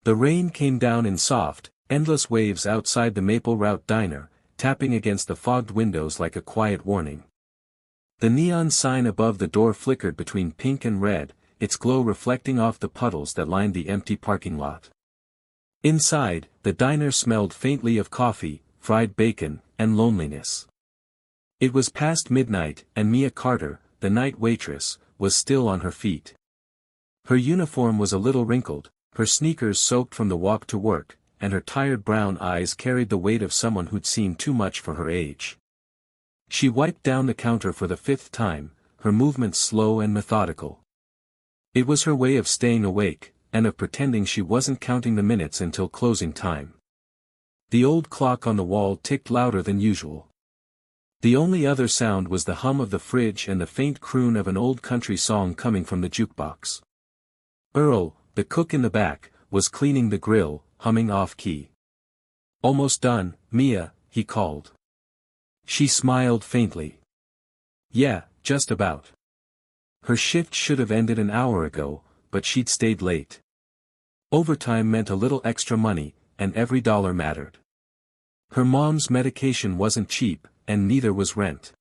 The rain came down in soft, endless waves outside the Maple Route diner, tapping against the fogged windows like a quiet warning. The neon sign above the door flickered between pink and red, its glow reflecting off the puddles that lined the empty parking lot. Inside, the diner smelled faintly of coffee, fried bacon, and loneliness. It was past midnight, and Mia Carter, the night waitress, was still on her feet. Her uniform was a little wrinkled, her sneakers soaked from the walk to work, and her tired brown eyes carried the weight of someone who'd seen too much for her age. She wiped down the counter for the 5th time, her movements slow and methodical. It was her way of staying awake, and of pretending she wasn't counting the minutes until closing time. The old clock on the wall ticked louder than usual. The only other sound was the hum of the fridge and the faint croon of an old country song coming from the jukebox. Earl, the cook in the back, was cleaning the grill, humming off-key. "Almost done, Mia," he called. She smiled faintly. "Yeah, just about." Her shift should have ended an hour ago, but she'd stayed late. Overtime meant a little extra money, and every dollar mattered. Her mom's medication wasn't cheap, and neither was rent.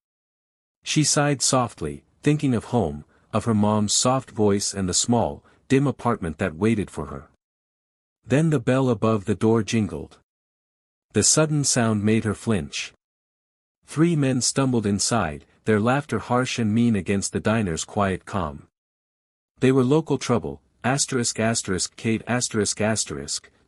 She sighed softly, thinking of home, of her mom's soft voice and the small, dim apartment that waited for her. Then the bell above the door jingled. The sudden sound made her flinch. 3 men stumbled inside, their laughter harsh and mean against the diner's quiet calm. They were local trouble, Kate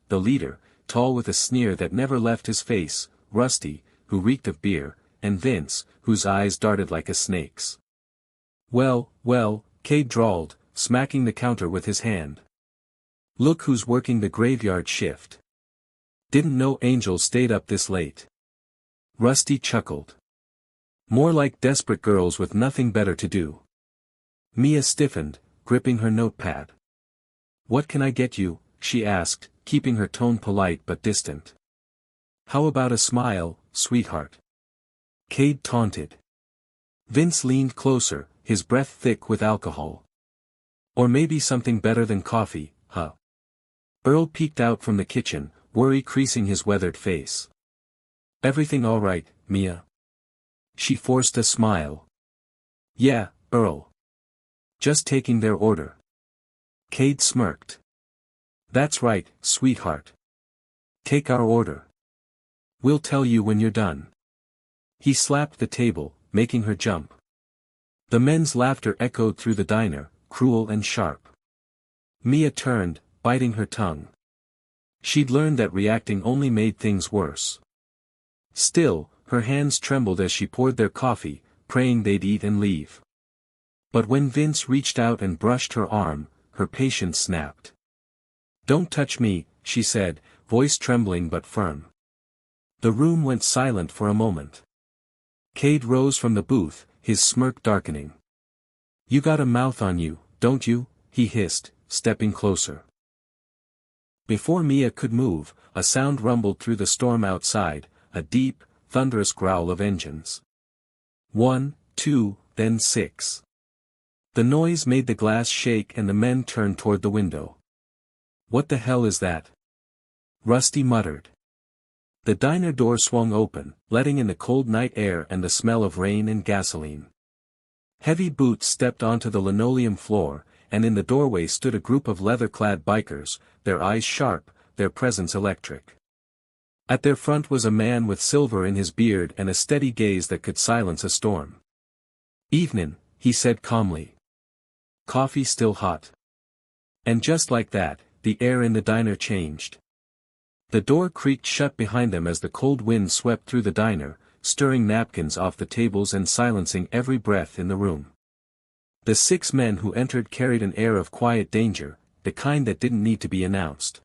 the leader, tall with a sneer that never left his face, Rusty, who reeked of beer, and Vince, whose eyes darted like a snake's. Well, Cade drawled, smacking the counter with his hand. "Look who's working the graveyard shift. Didn't know angels stayed up this late." Rusty chuckled. "More like desperate girls with nothing better to do." Mia stiffened, gripping her notepad. "What can I get you?" she asked, keeping her tone polite but distant. "How about a smile, sweetheart?" Cade taunted. Vince leaned closer, his breath thick with alcohol. "Or maybe something better than coffee, huh?" Earl peeked out from the kitchen, worry creasing his weathered face. "Everything all right, Mia?" She forced a smile. "Yeah, Earl. Just taking their order." Cade smirked. "That's right, sweetheart. Take our order. We'll tell you when you're done." He slapped the table, making her jump. The men's laughter echoed through the diner, cruel and sharp. Mia turned, biting her tongue. She'd learned that reacting only made things worse. Still, her hands trembled as she poured their coffee, praying they'd eat and leave. But when Vince reached out and brushed her arm, her patience snapped. "Don't touch me," she said, voice trembling but firm. The room went silent for a moment. Cade rose from the booth, his smirk darkening. "You got a mouth on you, don't you?" he hissed, stepping closer. Before Mia could move, a sound rumbled through the storm outside, a deep, thunderous growl of engines. 1, 2, then 6. The noise made the glass shake and the men turned toward the window. "What the hell is that?" Rusty muttered. The diner door swung open, letting in the cold night air and the smell of rain and gasoline. Heavy boots stepped onto the linoleum floor, and in the doorway stood a group of leather-clad bikers, their eyes sharp, their presence electric. At their front was a man with silver in his beard and a steady gaze that could silence a storm. "Evenin'," he said calmly. "Coffee still hot?" And just like that, the air in the diner changed. The door creaked shut behind them as the cold wind swept through the diner, stirring napkins off the tables and silencing every breath in the room. The 6 men who entered carried an air of quiet danger, the kind that didn't need to be announced.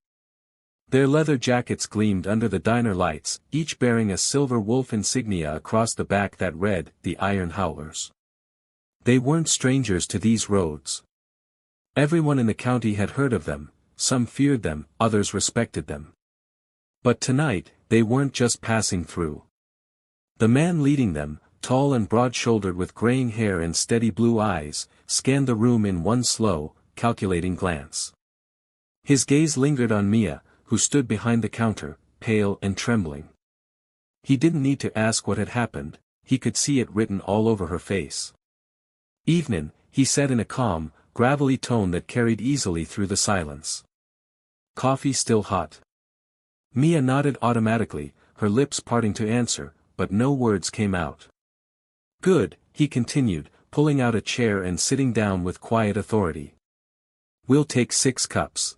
Their leather jackets gleamed under the diner lights, each bearing a silver wolf insignia across the back that read, "The Iron Howlers." They weren't strangers to these roads. Everyone in the county had heard of them, some feared them, others respected them. But tonight, they weren't just passing through. The man leading them, tall and broad-shouldered with graying hair and steady blue eyes, scanned the room in one slow, calculating glance. His gaze lingered on Mia, who stood behind the counter, pale and trembling. He didn't need to ask what had happened, he could see it written all over her face. "Evenin'," he said in a calm, gravelly tone that carried easily through the silence. "Coffee still hot?" Mia nodded automatically, her lips parting to answer, but no words came out. "Good," he continued, pulling out a chair and sitting down with quiet authority. "We'll take 6 cups."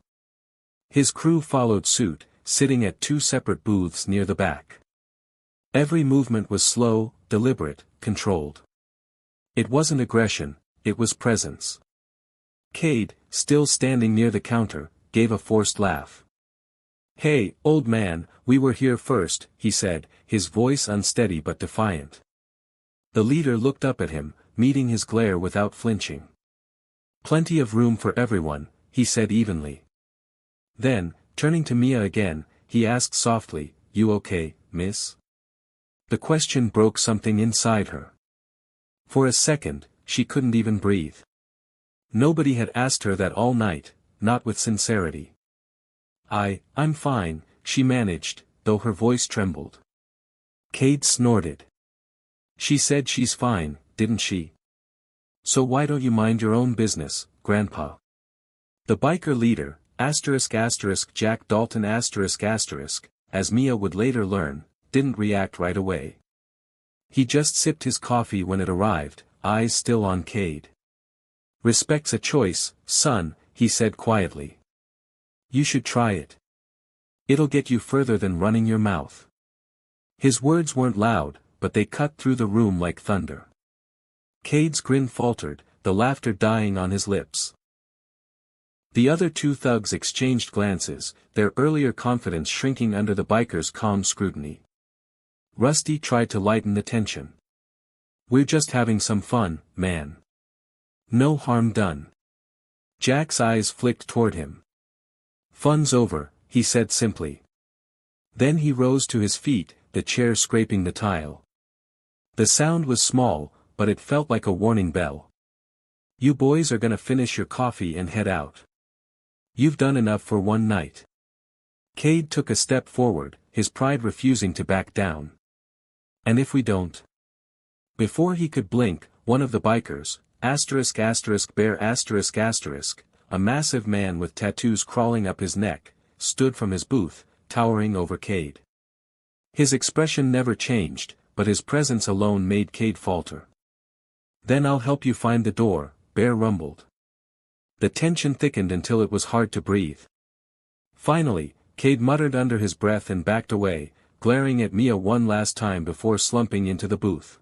His crew followed suit, sitting at 2 separate booths near the back. Every movement was slow, deliberate, controlled. It wasn't aggression, it was presence. Cade, still standing near the counter, gave a forced laugh. "Hey, old man, we were here first," he said, his voice unsteady but defiant. The leader looked up at him, meeting his glare without flinching. "Plenty of room for everyone," he said evenly. Then, turning to Mia again, he asked softly, "You okay, miss?" The question broke something inside her. For a second, she couldn't even breathe. Nobody had asked her that all night, not with sincerity. I'm fine," she managed, though her voice trembled. Cade snorted. "She said she's fine, didn't she? So why don't you mind your own business, Grandpa?" The biker leader, Jack Dalton as Mia would later learn, didn't react right away. He just sipped his coffee when it arrived, eyes still on Cade. "Respect's a choice, son," he said quietly. "You should try it. It'll get you further than running your mouth." His words weren't loud, but they cut through the room like thunder. Cade's grin faltered, the laughter dying on his lips. The other 2 thugs exchanged glances, their earlier confidence shrinking under the biker's calm scrutiny. Rusty tried to lighten the tension. "We're just having some fun, man. No harm done." Jack's eyes flicked toward him. "Fun's over," he said simply. Then he rose to his feet, the chair scraping the tile. The sound was small, but it felt like a warning bell. "You boys are gonna finish your coffee and head out. You've done enough for one night." Cade took a step forward, his pride refusing to back down. "And if we don't?" Before he could blink, one of the bikers, a massive man with tattoos crawling up his neck, stood from his booth, towering over Cade. His expression never changed, but his presence alone made Cade falter. "Then I'll help you find the door," Bear rumbled. The tension thickened until it was hard to breathe. Finally, Cade muttered under his breath and backed away, glaring at Mia one last time before slumping into the booth.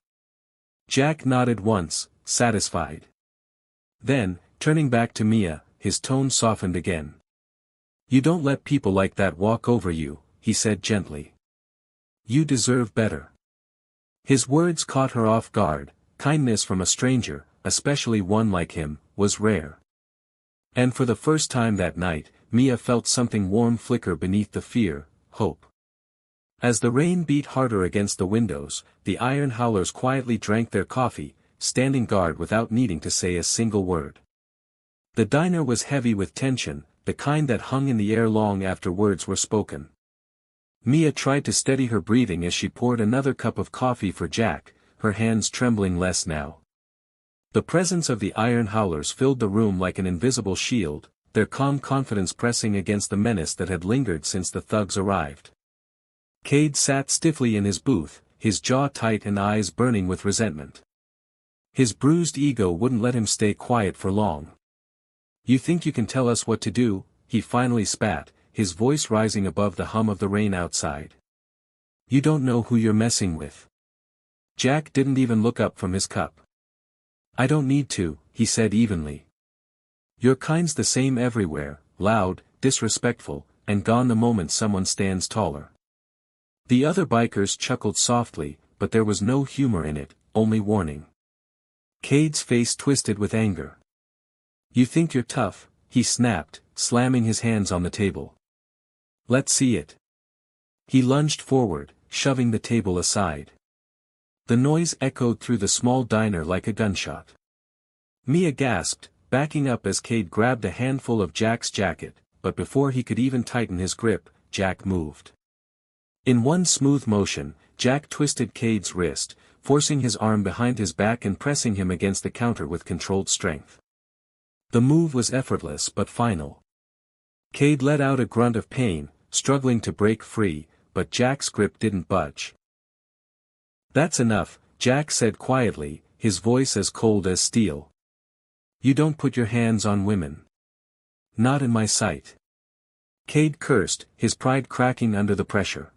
Jack nodded once, satisfied. Then, turning back to Mia, his tone softened again. "You don't let people like that walk over you," he said gently. "You deserve better." His words caught her off guard. Kindness from a stranger, especially one like him, was rare. And for the first time that night, Mia felt something warm flicker beneath the fear, hope. As the rain beat harder against the windows, the Iron Howlers quietly drank their coffee, standing guard without needing to say a single word. The diner was heavy with tension, the kind that hung in the air long after words were spoken. Mia tried to steady her breathing as she poured another cup of coffee for Jack, her hands trembling less now. The presence of the Iron Howlers filled the room like an invisible shield, their calm confidence pressing against the menace that had lingered since the thugs arrived. Cade sat stiffly in his booth, his jaw tight and eyes burning with resentment. His bruised ego wouldn't let him stay quiet for long. "You think you can tell us what to do?" he finally spat, his voice rising above the hum of the rain outside. "You don't know who you're messing with." Jack didn't even look up from his cup. "I don't need to," he said evenly. "Your kind's the same everywhere, loud, disrespectful, and gone the moment someone stands taller." The other bikers chuckled softly, but there was no humor in it, only warning. Cade's face twisted with anger. "You think you're tough," he snapped, slamming his hands on the table. "Let's see it." He lunged forward, shoving the table aside. The noise echoed through the small diner like a gunshot. Mia gasped, backing up as Cade grabbed a handful of Jack's jacket, but before he could even tighten his grip, Jack moved. In one smooth motion, Jack twisted Cade's wrist, forcing his arm behind his back and pressing him against the counter with controlled strength. The move was effortless but final. Cade let out a grunt of pain, struggling to break free, but Jack's grip didn't budge. "That's enough," Jack said quietly, his voice as cold as steel. "You don't put your hands on women. Not in my sight." Cade cursed, his pride cracking under the pressure.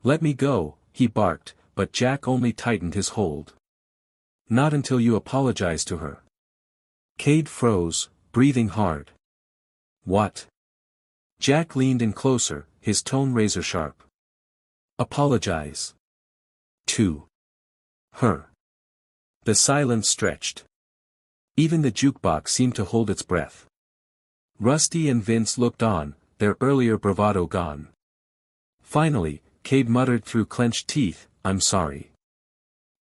"Let me go," he barked, but Jack only tightened his hold. "Not until you apologize to her." Cade froze, breathing hard. "What?" Jack leaned in closer, his tone razor-sharp. "Apologize. To her." The silence stretched. Even the jukebox seemed to hold its breath. Rusty and Vince looked on, their earlier bravado gone. Finally, Cade muttered through clenched teeth, "I'm sorry."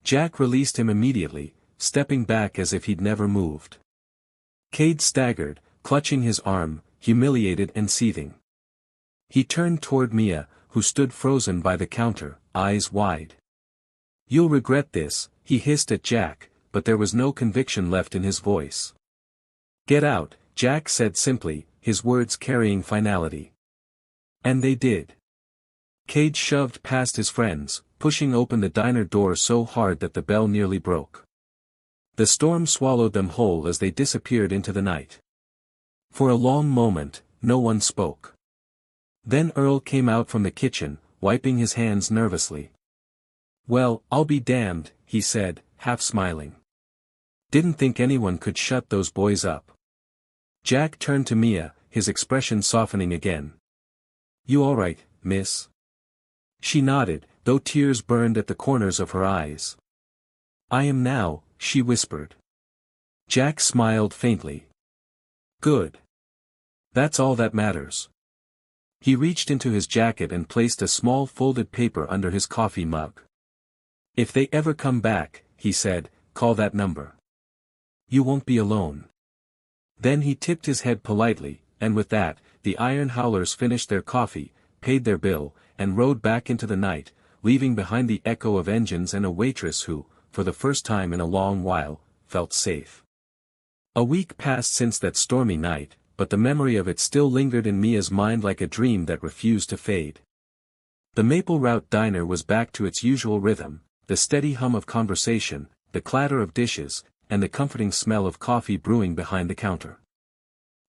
Jack released him immediately, stepping back as if he'd never moved. Cade staggered, clutching his arm, humiliated and seething. He turned toward Mia, who stood frozen by the counter, eyes wide. "You'll regret this," he hissed at Jack, but there was no conviction left in his voice. "Get out," Jack said simply, his words carrying finality. And they did. Cade shoved past his friends, pushing open the diner door so hard that the bell nearly broke. The storm swallowed them whole as they disappeared into the night. For a long moment, no one spoke. Then Earl came out from the kitchen, wiping his hands nervously. "Well, I'll be damned," he said, half smiling. "Didn't think anyone could shut those boys up." Jack turned to Mia, his expression softening again. "You all right, miss?" She nodded, though tears burned at the corners of her eyes. "I am now," she whispered. Jack smiled faintly. "Good. That's all that matters." He reached into his jacket and placed a small folded paper under his coffee mug. "If they ever come back," he said, "call that number. You won't be alone." Then he tipped his head politely, and with that, the Iron Howlers finished their coffee, paid their bill, and rode back into the night, leaving behind the echo of engines and a waitress who, for the first time in a long while, felt safe. A week passed since that stormy night, but the memory of it still lingered in Mia's mind like a dream that refused to fade. The Maple Route diner was back to its usual rhythm, the steady hum of conversation, the clatter of dishes, and the comforting smell of coffee brewing behind the counter.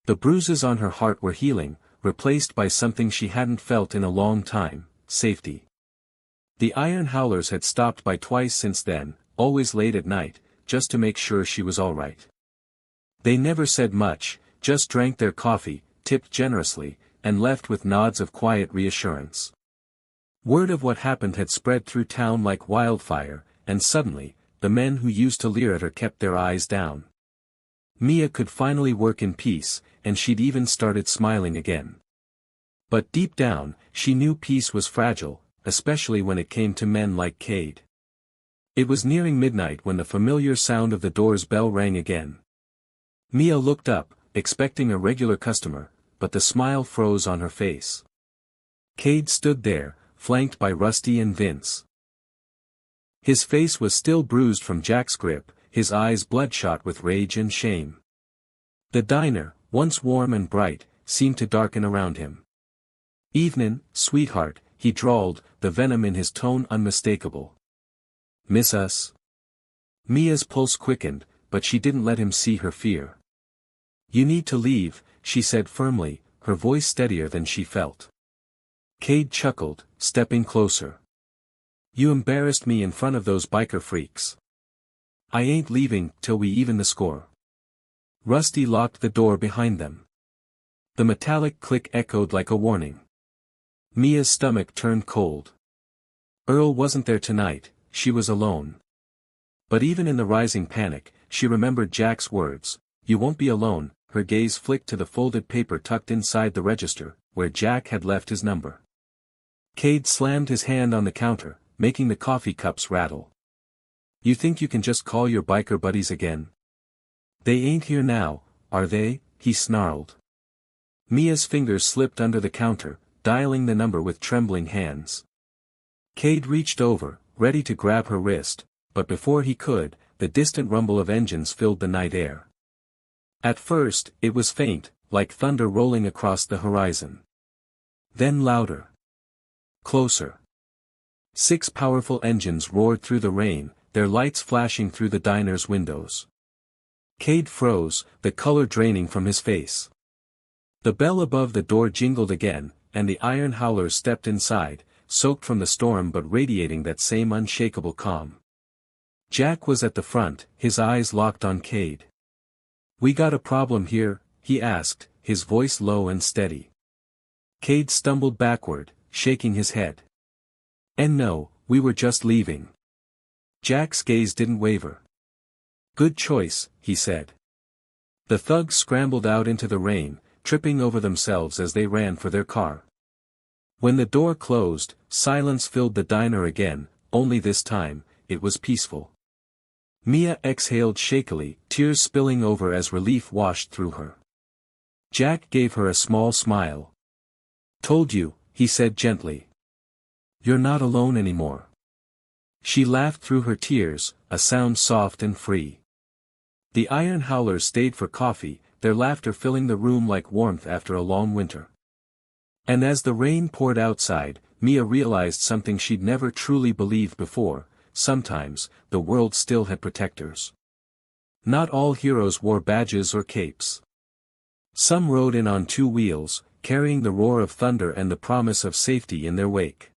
The bruises on her heart were healing, replaced by something she hadn't felt in a long time, safety. The Iron Howlers had stopped by twice since then, always late at night, just to make sure she was all right. They never said much, just drank their coffee, tipped generously, and left with nods of quiet reassurance. Word of what happened had spread through town like wildfire, and suddenly, the men who used to leer at her kept their eyes down. Mia could finally work in peace, and she'd even started smiling again. But deep down, she knew peace was fragile, especially when it came to men like Cade. It was nearing midnight when the familiar sound of the door's bell rang again. Mia looked up, expecting a regular customer, but the smile froze on her face. Cade stood there, flanked by Rusty and Vince. His face was still bruised from Jack's grip, his eyes bloodshot with rage and shame. The diner, once warm and bright, seemed to darken around him. "Evenin', sweetheart," he drawled, the venom in his tone unmistakable. "Miss us?" Mia's pulse quickened, but she didn't let him see her fear. "You need to leave," she said firmly, her voice steadier than she felt. Cade chuckled, stepping closer. "You embarrassed me in front of those biker freaks. I ain't leaving till we even the score." Rusty locked the door behind them. The metallic click echoed like a warning. Mia's stomach turned cold. Earl wasn't there tonight, she was alone. But even in the rising panic, she remembered Jack's words, "You won't be alone." Her gaze flicked to the folded paper tucked inside the register, where Jack had left his number. Cade slammed his hand on the counter, making the coffee cups rattle. "You think you can just call your biker buddies again? They ain't here now, are they?" he snarled. Mia's fingers slipped under the counter, dialing the number with trembling hands. Cade reached over, ready to grab her wrist, but before he could, the distant rumble of engines filled the night air. At first, it was faint, like thunder rolling across the horizon. Then louder. Closer. 6 powerful engines roared through the rain, their lights flashing through the diner's windows. Cade froze, the color draining from his face. The bell above the door jingled again, and the Iron Howlers stepped inside, soaked from the storm but radiating that same unshakable calm. Jack was at the front, his eyes locked on Cade. "We got a problem here?" he asked, his voice low and steady. Cade stumbled backward, shaking his head. "And no, we were just leaving." Jack's gaze didn't waver. "Good choice," he said. The thugs scrambled out into the rain, tripping over themselves as they ran for their car. When the door closed, silence filled the diner again, only this time, it was peaceful. Mia exhaled shakily, tears spilling over as relief washed through her. Jack gave her a small smile. "Told you," he said gently. "You're not alone anymore." She laughed through her tears, a sound soft and free. The Iron Howlers stayed for coffee, their laughter filling the room like warmth after a long winter. And as the rain poured outside, Mia realized something she'd never truly believed before: sometimes, the world still had protectors. Not all heroes wore badges or capes. Some rode in on 2 wheels, carrying the roar of thunder and the promise of safety in their wake.